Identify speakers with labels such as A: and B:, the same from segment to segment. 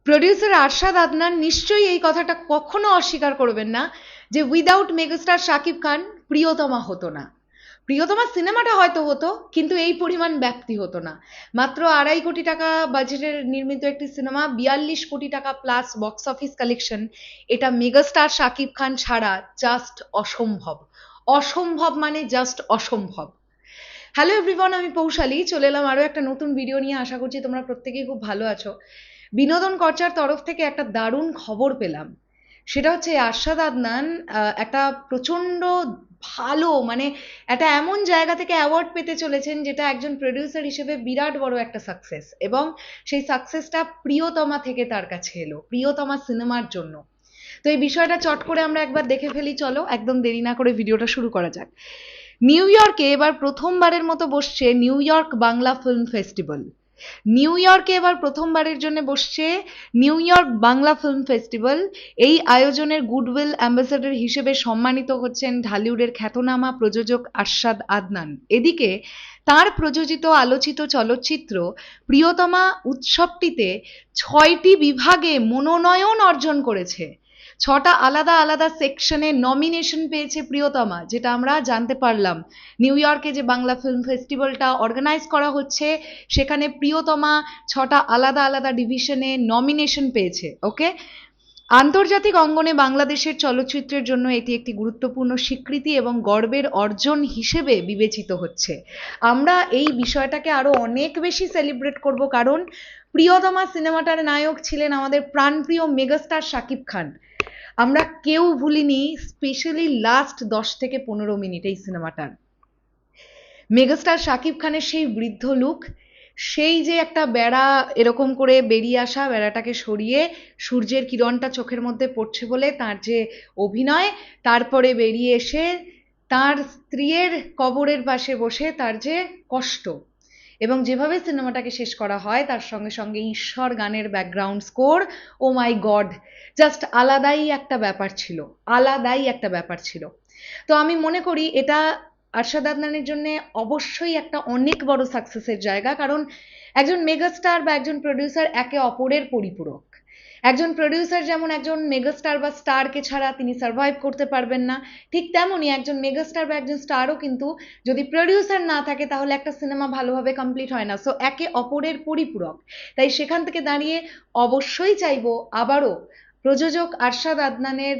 A: Producer Arshad Adnan নিশ্চয়ই এই কথাটা কখনো অস্বীকার করবেন না যে উইদাউট মেগাস্টার শাকিব খান প্রিয়তমা হতো না। প্রিয়তমা সিনেমাটা হয়তো হতো, কিন্তু এই পরিমাণ ব্যাপ্তি হতো না। মাত্র 2.5 কোটি টাকা বাজেটের নির্মিত একটি সিনেমা, 42 কোটি টাকা প্লাস বক্স অফিস কালেকশন, এটা মেগাস্টার শাকিব খান ছাড়া জাস্ট অসম্ভব। অসম্ভব মানে জাস্ট অসম্ভব। হ্যালো এভরিওয়ান, আমি পৌশালী চলে এলাম আরও একটা নতুন ভিডিও নিয়ে। আশা করছি তোমরা প্রত্যেকেই খুব ভালো আছো। বিনোদন কর্চার তরফ থেকে একটা দারুণ খবর পেলাম। সেটা হচ্ছে আরশাদ আদনান একটা প্রচণ্ড ভালো, মানে একটা এমন জায়গা থেকে অ্যাওয়ার্ড পেতে চলেছেন যেটা একজন প্রডিউসার হিসেবে বিরাট বড় একটা সাকসেস, এবং সেই সাকসেসটা প্রিয়তমা থেকে তার কাছে এলো, প্রিয়তমা সিনেমার জন্য। তো এই বিষয়টা চট করে আমরা একবার দেখে ফেলি, চলো একদম দেরি না করে ভিডিওটা শুরু করা যাক। নিউ ইয়র্কে এবার প্রথমবারের মতো বসছে new York Bangla film festival. New ইয়র্কে এবার প্রথমবারের জন্য বসছে new York Bangla film festival. এই আয়োজনের গুডউইল অ্যাম্বাসেডর হিসেবে সম্মানিত হচ্ছেন ঢালিউডের খ্যাতনামা প্রযোজক আরশাদ আদনান। এদিকে তার প্রযোজিত আলোচিত চলচ্চিত্র প্রিয়তমা উৎসবটিতে 6টি বিভাগে মনোনয়ন অর্জন করেছে। 6টা আলাদা আলাদা সেকশনে নমিনেশন পেয়েছে প্রিয়তমা, যেটা আমরা জানতে পারলাম। নিউ ইয়র্কে যে বাংলা ফিল্ম ফেস্টিভ্যালটা অর্গানাইজ করা হচ্ছে, সেখানে প্রিয়তমা 6টা আলাদা আলাদা ডিভিশনে নমিনেশন পেয়েছে। ওকে, আন্তর্জাতিক অঙ্গনে বাংলাদেশের চলচ্চিত্রের জন্য এটি একটি গুরুত্বপূর্ণ স্বীকৃতি এবং গর্বের অর্জন হিসেবে বিবেচিত হচ্ছে। আমরা এই বিষয়টাকে আরো অনেক বেশি সেলিব্রেট করব, কারণ প্রিয়তমা সিনেমাটার নায়ক ছিলেন আমাদের প্রাণপ্রিয় মেগাস্টার শাকিব খান। আমরা কেউ ভুলিনি, স্পেশালি লাস্ট 10 থেকে 15 মিনিট এই সিনেমাটার মেগাস্টার শাকিব খানের সেই বৃদ্ধ লুক, সেই যে একটা বেড়া এরকম করে বেরিয়ে আসা, বেড়াটাকে সরিয়ে সূর্যের কিরণটা চোখের মধ্যে পড়ছে বলে তার যে অভিনয়, তারপরে বেরিয়ে এসে তার স্ত্রীর কবরের পাশে বসে তার যে কষ্ট, এবং যেভাবে সিনেমাটাকে শেষ করা হয় তার সঙ্গে সঙ্গে ঈশ্বর গানের ব্যাকগ্রাউন্ড স্কোর, ও মাই গড, জাস্ট আলাদাই একটা ব্যাপার ছিল, আলাদাই একটা ব্যাপার ছিল। তো আমি মনে করি এটা আরশাদ আদনানের জন্য অবশ্যই একটা অনেক বড় সাকসেসের জায়গা, কারণ একজন মেগাস্টার বা একজন প্রডিউসার একে অপরের পরিপূরক। একজন প্রডিউসার যেমন একজন মেগাস্টার বা স্টারকে ছাড়া তিনি সার্ভাইভ করতে পারবেন না, ঠিক তেমনই একজন মেগাস্টার বা একজন স্টারও কিন্তু যদি প্রডিউসার না থাকে তাহলে একটা সিনেমা ভালোভাবে কমপ্লিট হয় না। সো একে অপরের পরিপূরক। তাই সেখান থেকে দাঁড়িয়ে অবশ্যই চাইবো আবারও প্রযোজক আরশাদ আদনানের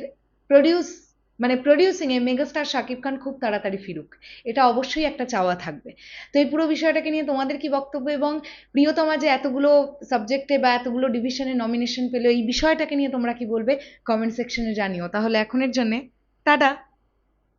A: প্রডিউসিং এ মেগাস্টার শাকিব খান খুব তাড়াতাড়ি ফিরুক। এটা অবশ্যই একটা চাওয়া থাকবে। তো এই পুরো বিষয়টাকে নিয়ে তোমাদের কি বক্তব্য, এবং প্রিয়তমা যে এতগুলো সাবজেক্টে বা এতগুলো ডিভিশনে নমিনেশন পেলো, এই বিষয়টাকে নিয়ে তোমরা কি বলবে কমেন্ট সেকশনে জানিও। তাহলে এখনের জন্য টাটা।